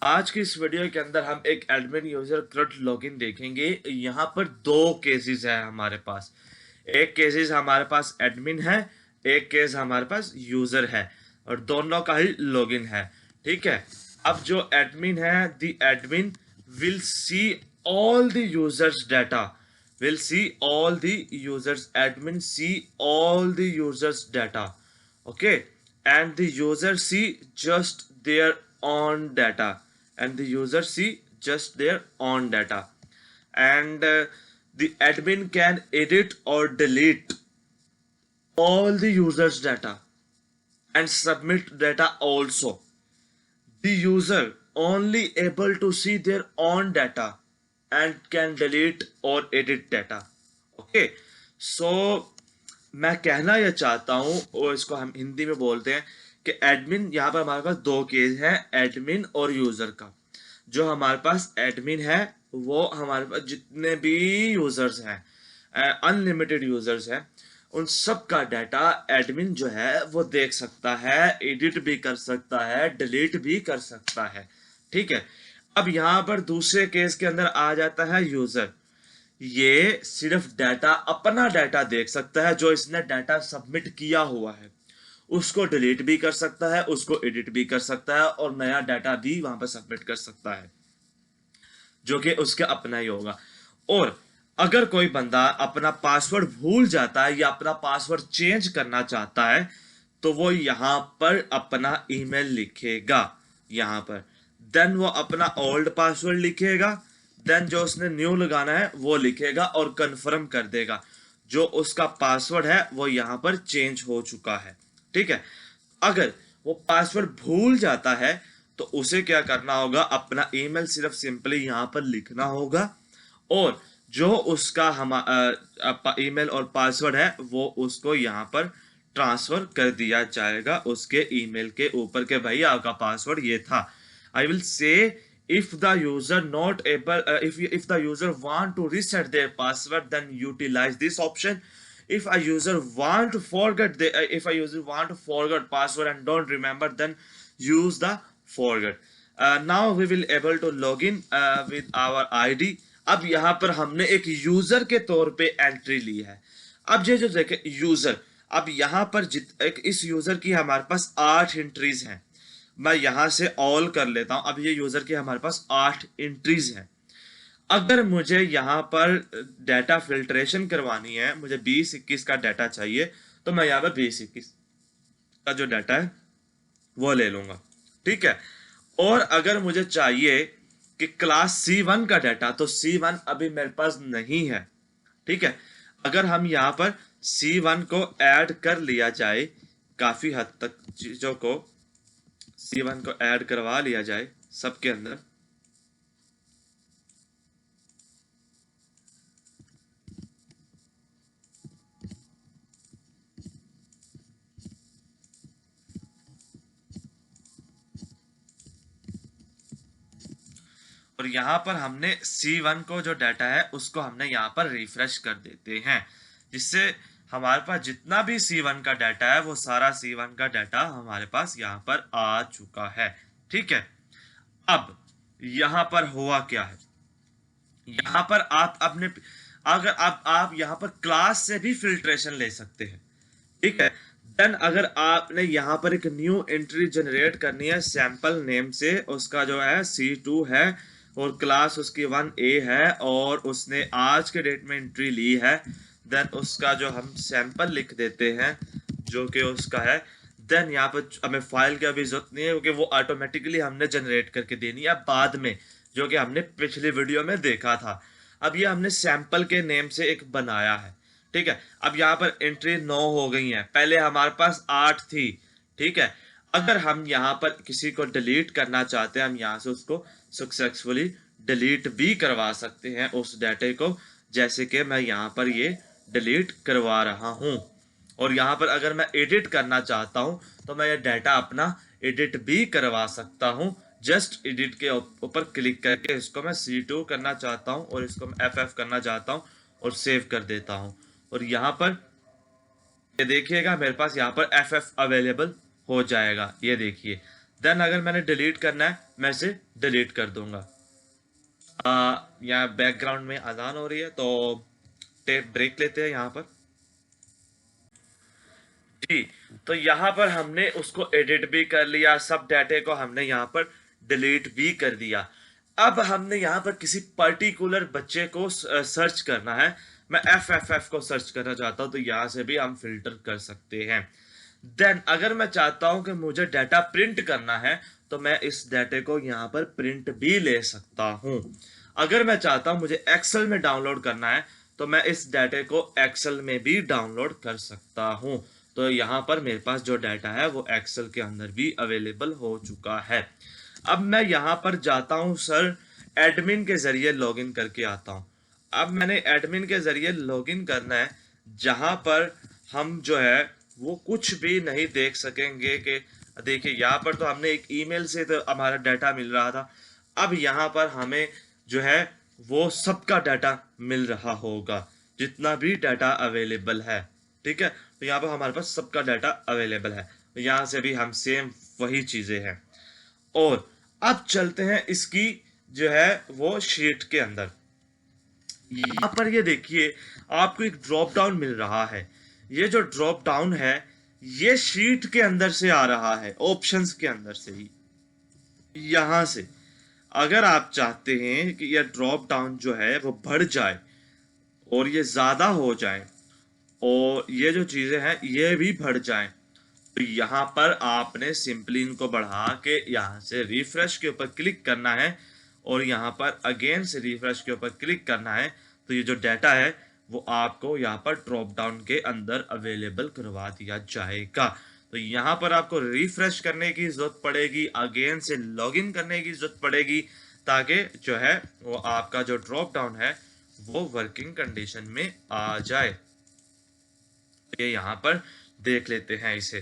आज की इस वीडियो के अंदर हम एक एडमिन यूजर क्रट लॉगिन देखेंगे। यहाँ पर दो केसेस है हमारे पास। एक केसेस हमारे पास एडमिन है, एक केस हमारे पास यूजर है और दोनों का ही लॉगिन है। ठीक है। अब जो एडमिन है, the admin will see all the users data, will see all the users, admin see all the users data. Okay, and the user see just their own data, and the user see just their own data. And the admin can edit or delete all the users data and submit data also. The user only able to see their own data and can delete or edit data. Okay, so मैं कहना यह चाहता हूं, और इसको हम हिंदी में बोलते हैं कि एडमिन, यहाँ पर हमारे पास दो केस है, एडमिन और यूजर का। जो हमारे पास एडमिन है वो हमारे पास जितने भी यूजर्स हैं, अनलिमिटेड यूजर्स हैं, उन सब का डाटा एडमिन जो है वो देख सकता है, एडिट भी कर सकता है, डिलीट भी कर सकता है। ठीक है। अब यहाँ पर दूसरे केस के अंदर आ जाता है यूजर। ये सिर्फ डाटा, अपना डाटा देख सकता है, जो इसने डाटा सबमिट किया हुआ है उसको डिलीट भी कर सकता है, उसको एडिट भी कर सकता है और नया डाटा भी वहां पर सबमिट कर सकता है, जो कि उसके अपना ही होगा। और अगर कोई बंदा अपना पासवर्ड भूल जाता है या अपना पासवर्ड चेंज करना चाहता है तो वो यहां पर अपना ईमेल लिखेगा, यहां पर देन वो अपना ओल्ड पासवर्ड लिखेगा, देन जो उसने न्यू लगाना है वो लिखेगा और कंफर्म कर देगा जो उसका पासवर्ड है वो यहां पर चेंज हो चुका है। ठीक है। अगर वो पासवर्ड भूल जाता है तो उसे क्या करना होगा, अपना ईमेल सिर्फ सिंपली यहां पर लिखना होगा और जो उसका हम ईमेल और पासवर्ड है वो उसको यहां पर ट्रांसफर कर दिया जाएगा उसके ईमेल के ऊपर के भाई आपका पासवर्ड ये था। I will say if the user not able if the user want to reset their password then utilize this option. If a user want to forget the if a user want to forget password and don't remember then use the forget. Now we will able to log in with our id. अब यहाँ पर हमने एक user के तौर पे entry ली है। अब ये जो देखे यूजर, अब यहाँ पर इस यूजर की हमारे पास 8 एंट्रीज हैं। मैं यहां से ऑल कर लेता हूं। अब ये यूजर की हमारे पास 8 एंट्रीज हैं। अगर मुझे यहां पर डाटा फिल्ट्रेशन करवानी है, मुझे 2021 का डाटा चाहिए, तो मैं यहां पर 2021 का जो डाटा है वो ले लूंगा। ठीक है। और अगर मुझे चाहिए कि क्लास C1 का डाटा, तो C1 अभी मेरे पास नहीं है। ठीक है। अगर हम यहां पर C1 को ऐड कर लिया जाए, काफी हद तक चीजों को C1 को ऐड करवा लिया जाए सबके अंदर, और यहां पर हमने C1 को जो डाटा है उसको हमने यहां पर रिफ्रेश कर देते हैं, जिससे हमारे पास जितना भी C1 का डाटा है वो सारा C1 का डाटा हमारे पास यहां पर आ चुका है। ठीक है। अब यहां पर हुआ क्या है, यहां पर आप अपने, अगर आप यहां पर क्लास से भी फिल्ट्रेशन ले सकते हैं। ठीक है। देन अगर आपने यहां पर एक न्यू एंट्री जनरेट करनी है सैंपल नेम से, उसका जो है C2 है और क्लास उसकी 1A है और उसने आज के डेट में एंट्री ली है, देन उसका जो हम सैंपल लिख देते हैं जो कि उसका है, देन यहाँ पर हमें फाइल की अभी जरूरत नहीं है क्योंकि वो ऑटोमेटिकली हमने जनरेट करके देनी है बाद में, जो कि हमने पिछली वीडियो में देखा था। अब ये हमने सैंपल के नेम से एक बनाया है। ठीक है। अब यहाँ पर एंट्री 9 हो गई है, पहले हमारे पास 8 थी। ठीक है। अगर हम यहाँ पर किसी को डिलीट करना चाहते हैं, हम यहाँ से उसको सक्सेसफुली डिलीट भी करवा सकते हैं उस डाटे को, जैसे कि मैं यहाँ पर ये डिलीट करवा रहा हूँ। और यहाँ पर अगर मैं एडिट करना चाहता हूँ तो मैं ये डाटा अपना एडिट भी करवा सकता हूँ। जस्ट एडिट के ऊपर क्लिक करके इसको मैं C2 करना चाहता हूँ और इसको मैं FF करना चाहता हूँ और सेव कर देता हूँ। और यहाँ पर ये देखिएगा मेरे पास यहाँ पर FF अवेलेबल हो जाएगा, ये देखिए देन अगर मैंने डिलीट करना है मैं इसे डिलीट कर दूंगा। यहाँ बैकग्राउंड में अजान हो रही है तो टेप ब्रेक लेते हैं यहाँ पर। जी, तो यहाँ पर हमने उसको एडिट भी कर लिया, सब डाटे को हमने यहाँ पर डिलीट भी कर दिया। अब हमने यहाँ पर किसी पर्टिकुलर बच्चे को सर्च करना है। मैं एफ को सर्च करना चाहता हूँ तो यहाँ से भी हम फिल्टर कर सकते हैं। देन अगर मैं चाहता हूँ कि मुझे डाटा प्रिंट करना है तो मैं इस डाटे को यहाँ पर प्रिंट भी ले सकता हूँ। अगर मैं चाहता हूँ मुझे एक्सेल में डाउनलोड करना है तो मैं इस डाटे को एक्सेल में भी डाउनलोड कर सकता हूँ। तो यहाँ पर मेरे पास जो डाटा है वो एक्सेल के अंदर भी अवेलेबल हो चुका है। अब मैं यहाँ पर जाता हूँ सर, एडमिन के जरिए लॉगिन करके आता हूँ। अब मैंने एडमिन के जरिए लॉगिन करना है, जहां पर हम जो है वो कुछ भी नहीं देख सकेंगे कि देखिए यहाँ पर तो हमने एक ईमेल से तो हमारा डाटा मिल रहा था। अब यहाँ पर हमें जो है वो सबका डाटा मिल रहा होगा, जितना भी डाटा अवेलेबल है। ठीक है, तो यहाँ पर हमारे पास सबका डाटा अवेलेबल है। यहाँ से भी हम सेम वही चीजें हैं। और अब चलते हैं इसकी जो है वो शीट के अंदर। यहाँ पर ये देखिए आपको एक ड्रॉप डाउन मिल रहा है। ये जो ड्रॉप डाउन है ये शीट के अंदर से आ रहा है, ऑप्शंस के अंदर से ही। यहां से अगर आप चाहते हैं कि यह ड्रॉप डाउन जो है वो बढ़ जाए और ये ज्यादा हो जाए और ये जो चीजें हैं ये भी बढ़ जाएं, तो यहाँ पर आपने सिंपली इनको बढ़ा के यहाँ से रिफ्रेश के ऊपर क्लिक करना है और यहाँ पर अगेन से रिफ्रेश के ऊपर क्लिक करना है। तो ये जो डाटा है वो आपको यहाँ पर ड्रॉप डाउन के अंदर अवेलेबल करवा दिया जाएगा। तो यहाँ पर आपको रिफ्रेश करने की जरूरत पड़ेगी, अगेन से लॉगिन करने की जरूरत पड़ेगी, ताकि जो है वो आपका जो ड्रॉप डाउन है वो वर्किंग कंडीशन में आ जाए। ये यहाँ पर देख लेते हैं इसे।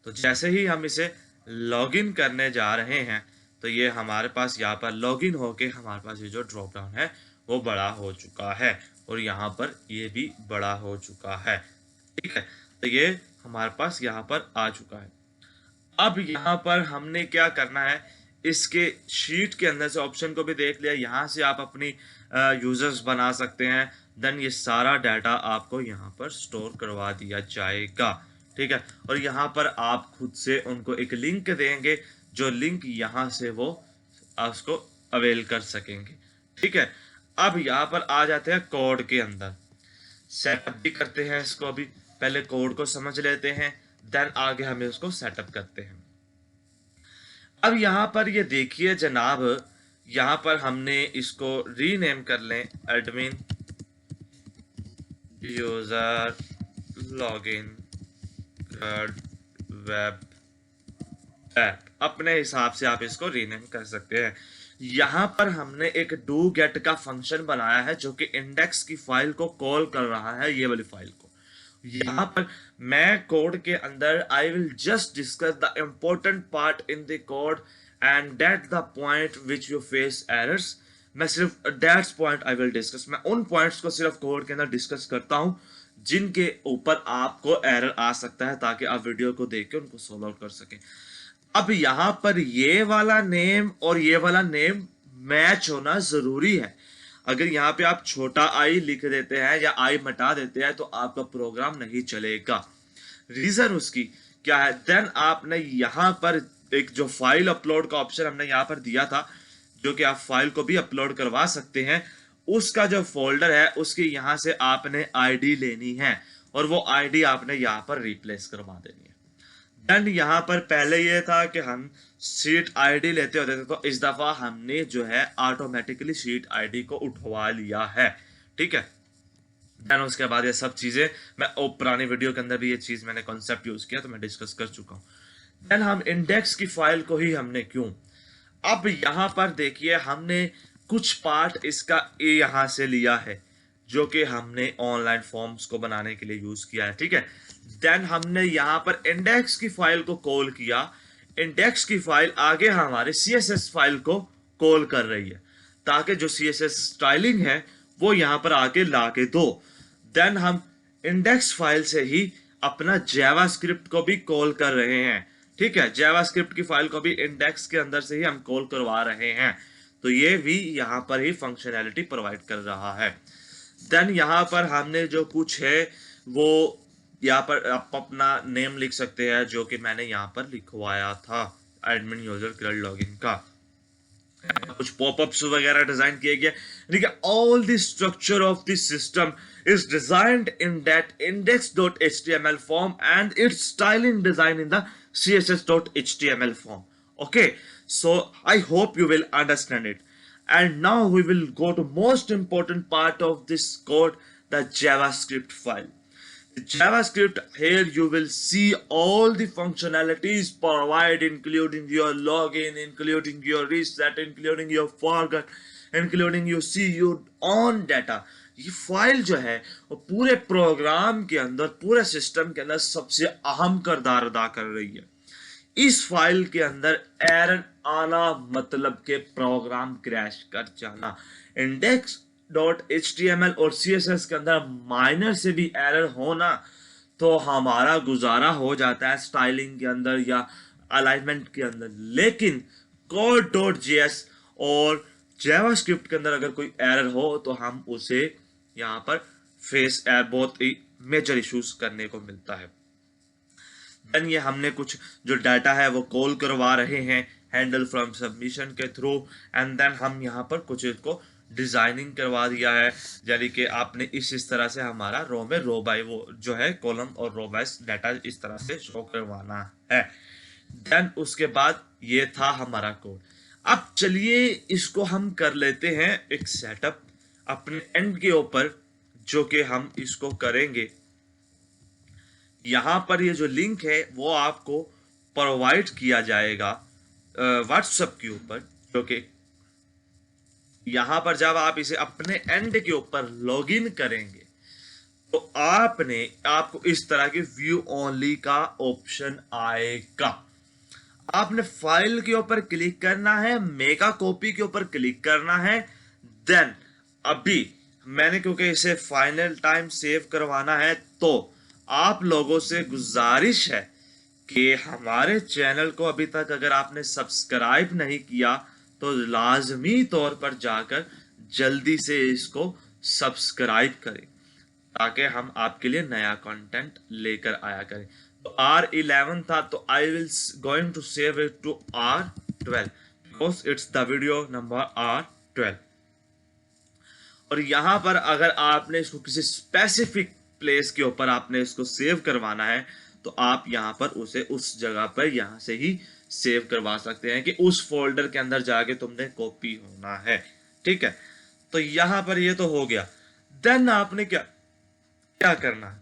तो जैसे ही हम इसे लॉगिन करने जा रहे हैं तो ये हमारे पास यहाँ पर लॉगिन होके हमारे पास ये जो ड्रॉप डाउन है वो बड़ा हो चुका है और यहाँ पर ये भी बड़ा हो चुका है। ठीक है, तो ये हमारे पास यहाँ पर आ चुका है। अब यहाँ पर हमने क्या करना है, इसके शीट के अंदर से ऑप्शन को भी देख लिया। यहाँ से आप अपनी यूजर्स बना सकते हैं। देन ये सारा डाटा आपको यहाँ पर स्टोर करवा दिया जाएगा। ठीक है, और यहाँ पर आप खुद से उनको एक लिंक देंगे, जो लिंक यहाँ से वो उसको अवेल कर सकेंगे। ठीक है, अब यहाँ पर आ जाते हैं कोड के अंदर। सेटअप भी करते हैं इसको, अभी पहले कोड को समझ लेते हैं, देन आगे हमें उसको सेटअप करते हैं। अब यहाँ पर ये देखिए जनाब, यहाँ पर हमने इसको रीनेम कर लें, admin user login web app. अपने हिसाब से आप इसको रीनेम कर सकते हैं। यहाँ पर हमने एक डू गेट का फंक्शन बनाया है जो कि इंडेक्स की फाइल को कॉल कर रहा है, ये वाली फाइल को। यहाँ पर मैं कोड के अंदर I will just discuss the important part in the code and that the point which you face errors. मैं सिर्फ that's point I will discuss, मैं उन पॉइंट्स को सिर्फ कोड के अंदर डिस्कस करता हूँ जिनके ऊपर आपको एरर आ सकता है, ताकि आप वीडियो को देख के उनको सोल्व कर सकें। अब यहाँ पर ये वाला नेम और ये वाला नेम मैच होना जरूरी है। अगर यहाँ पे आप छोटा आई लिख देते हैं या आई मिटा देते हैं तो आपका प्रोग्राम नहीं चलेगा। रीजन उसकी क्या है, देन आपने यहाँ पर एक जो फाइल अपलोड का ऑप्शन हमने यहाँ पर दिया था, जो कि आप फाइल को भी अपलोड करवा सकते हैं, उसका जो फोल्डर है उसकी यहाँ से आपने आईडी लेनी है और वो आईडी आपने यहाँ पर रिप्लेस करवा देनी है। देन यहाँ पर पहले ये था कि हम शीट आईडी लेते होते थे, तो इस दफा हमने जो है ऑटोमेटिकली शीट आईडी को उठवा लिया है। ठीक है, देन उसके बाद ये सब चीजें मैं पुरानी वीडियो के अंदर भी ये चीज मैंने कॉन्सेप्ट यूज किया तो मैं डिस्कस कर चुका हूँ। देन हम इंडेक्स की फाइल को ही हमने क्यों, अब यहाँ पर देखिए हमने कुछ पार्ट इसका यहाँ से लिया है जो कि हमने ऑनलाइन फॉर्म्स को बनाने के लिए यूज किया है। ठीक है, देन हमने यहाँ पर इंडेक्स की फाइल को कॉल किया। इंडेक्स की फाइल आगे हमारे CSS फाइल को कॉल कर रही है, ताकि जो CSS स्टाइलिंग है वो यहाँ पर आके ला के दो। देन हम इंडेक्स फाइल से ही अपना जावास्क्रिप्ट को भी कॉल कर रहे हैं। ठीक है, जावास्क्रिप्ट की फाइल को भी इंडेक्स के अंदर से ही हम कॉल करवा रहे हैं, तो ये भी यहाँ पर ही फंक्शनैलिटी प्रोवाइड कर रहा है। देन यहाँ पर हमने जो कुछ है वो यहाँ पर आप अपना नेम लिख सकते हैं, जो कि मैंने यहाँ पर लिखवाया था एडमिन यूजर क्रल लॉगिन का। कुछ पॉपअप्स वगैरह डिजाइन किए गए, ठीक है। All the structure of the system is designed in that index.html form and its styling design in the css.html form. Okay, so I hope you will understand it. And now we will go to most important part of this code, the JavaScript file. JavaScript, here you will see all the functionalities provided, including your login, including your reset, including your forgot, including your see your on data. ये file जो है वो पूरे programme के अंदर, पूरे system के अंदर सबसे अहम किरदार अदा कर रही है। इस फाइल के अंदर एरर आना मतलब के प्रोग्राम क्रैश कर जाना। index.html और css के अंदर माइनर से भी एरर होना तो हमारा गुजारा हो जाता है स्टाइलिंग के अंदर या अलाइनमेंट के अंदर, लेकिन code.js और जावास्क्रिप्ट के अंदर अगर कोई एरर हो तो हम उसे यहाँ पर फेस एरर बहुत ही मेजर इश्यूज करने को मिलता है। देन ये हमने कुछ जो डाटा है वो कॉल करवा रहे हैं हैंडल फ्रॉम सबमिशन के थ्रू, एंड देन हम यहाँ पर कुछ इसको डिजाइनिंग करवा दिया है, यानी कि आपने इस तरह से हमारा रो में रो बाय वो जो है कॉलम और रो वाइज डाटा इस तरह से शो करवाना है। देन उसके बाद ये था हमारा कोड। अब चलिए इसको हम कर लेते हैं एक सेटअप अपने एंड के ऊपर, जो कि हम इसको करेंगे। यहां पर ये जो लिंक है वो आपको प्रोवाइड किया जाएगा व्हाट्सएप के ऊपर, जो कि यहां पर जब आप इसे अपने एंड के ऊपर लॉगिन करेंगे तो आपको इस तरह की व्यू ओनली का ऑप्शन आएगा। आपने फाइल के ऊपर क्लिक करना है, मेगा कॉपी के ऊपर क्लिक करना है। देन अभी मैंने क्योंकि इसे फाइनल टाइम सेव करवाना है, तो आप लोगों से गुजारिश है कि हमारे चैनल को अभी तक अगर आपने सब्सक्राइब नहीं किया तो लाजमी तौर पर जाकर जल्दी से इसको सब्सक्राइब करें, ताकि हम आपके लिए नया कंटेंट लेकर आया करें। तो R11 था, तो I will going to save it to R12 because it's the video number R12। और यहां पर अगर आपने इसको किसी स्पेसिफिक प्लेस के ऊपर आपने इसको सेव करवाना है तो आप यहां पर उसे उस जगह पर यहां से ही सेव करवा सकते हैं कि उस फोल्डर के अंदर जाके तुमने कॉपी होना है, ठीक है। तो यहां पर ये तो हो गया। देन आपने क्या करना है,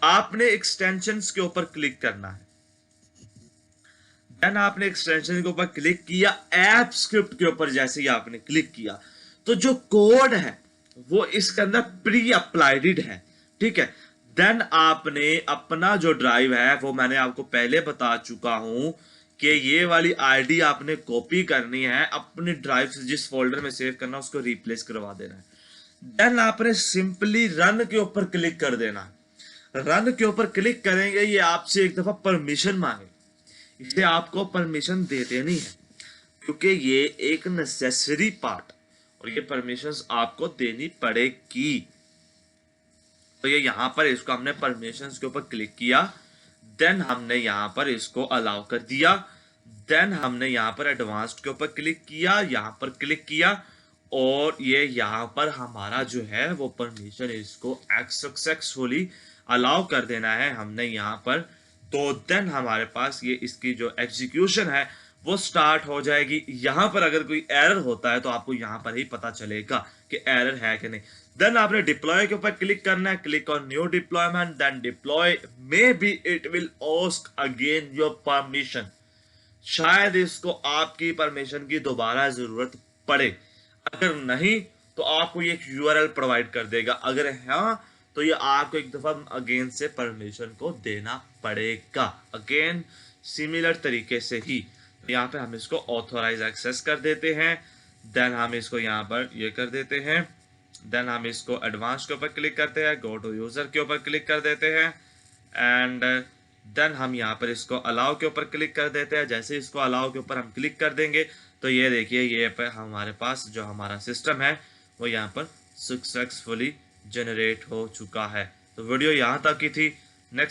आपने एक्सटेंशंस के ऊपर क्लिक करना है। देन आपने एक्सटेंशन के ऊपर क्लिक किया, ऐप स्क्रिप्ट के ऊपर जैसे ही आपने क्लिक किया तो जो कोड है वो इसके अंदर प्री अप्लाइड है, ठीक है। देन आपने अपना जो ड्राइव है वो मैंने आपको पहले बता चुका हूं कि ये वाली आईडी आपने कॉपी करनी है अपने ड्राइव से, जिस फोल्डर में सेव करना उसको रिप्लेस करवा देना है। देन आपने सिंपली रन के ऊपर क्लिक कर देना है। रन के ऊपर क्लिक करेंगे, ये आपसे एक दफा परमिशन मांगे, इसे आपको परमिशन दे देनी है क्योंकि ये एक नेसेसरी पार्ट और ये परमिशंस आपको देनी पड़ेगी। तो ये यहां पर इसको हमने परमिशंस के ऊपर क्लिक किया, देन हमने यहां पर इसको अलाउ कर दिया। देन हमने यहां पर एडवांस्ड के ऊपर क्लिक किया, यहां पर क्लिक किया और ये यहां पर हमारा जो है वो परमिशन इसको सक्सेसफुली अलाउ कर देना है हमने यहां पर। तो देन हमारे पास ये इसकी जो एग्जीक्यूशन है वो स्टार्ट हो जाएगी। यहां पर अगर कोई एरर होता है तो आपको यहां पर ही पता चलेगा कि एरर है कि नहीं। देन आपने डिप्लॉय के ऊपर क्लिक करना है, click on new deployment, then deploy, maybe it will ask again your permission, शायद इसको आपकी परमिशन की दोबारा जरूरत पड़े, अगर नहीं तो आपको ये यूआरएल प्रोवाइड कर देगा, अगर हाँ तो ये आपको एक दफा अगेन से परमिशन को देना पड़ेगा। अगेन सिमिलर तरीके से ही यहाँ पे हम इसको ऑथोराइज एक्सेस कर देते हैं। देन हम इसको यहाँ पर ये कर देते हैं। देन हम इसको एडवांस के ऊपर क्लिक करते हैं, गो टू यूजर के ऊपर क्लिक कर देते हैं एंड देन हम यहाँ पर इसको अलाउ के ऊपर क्लिक कर देते हैं। जैसे इसको अलाउ के ऊपर हम क्लिक कर देंगे तो ये देखिए ये पे हमारे पास जो हमारा सिस्टम है वो यहाँ पर सक्सेसफुली जनरेट हो चुका है। तो वीडियो यहाँ तक की थी। नेक्स्ट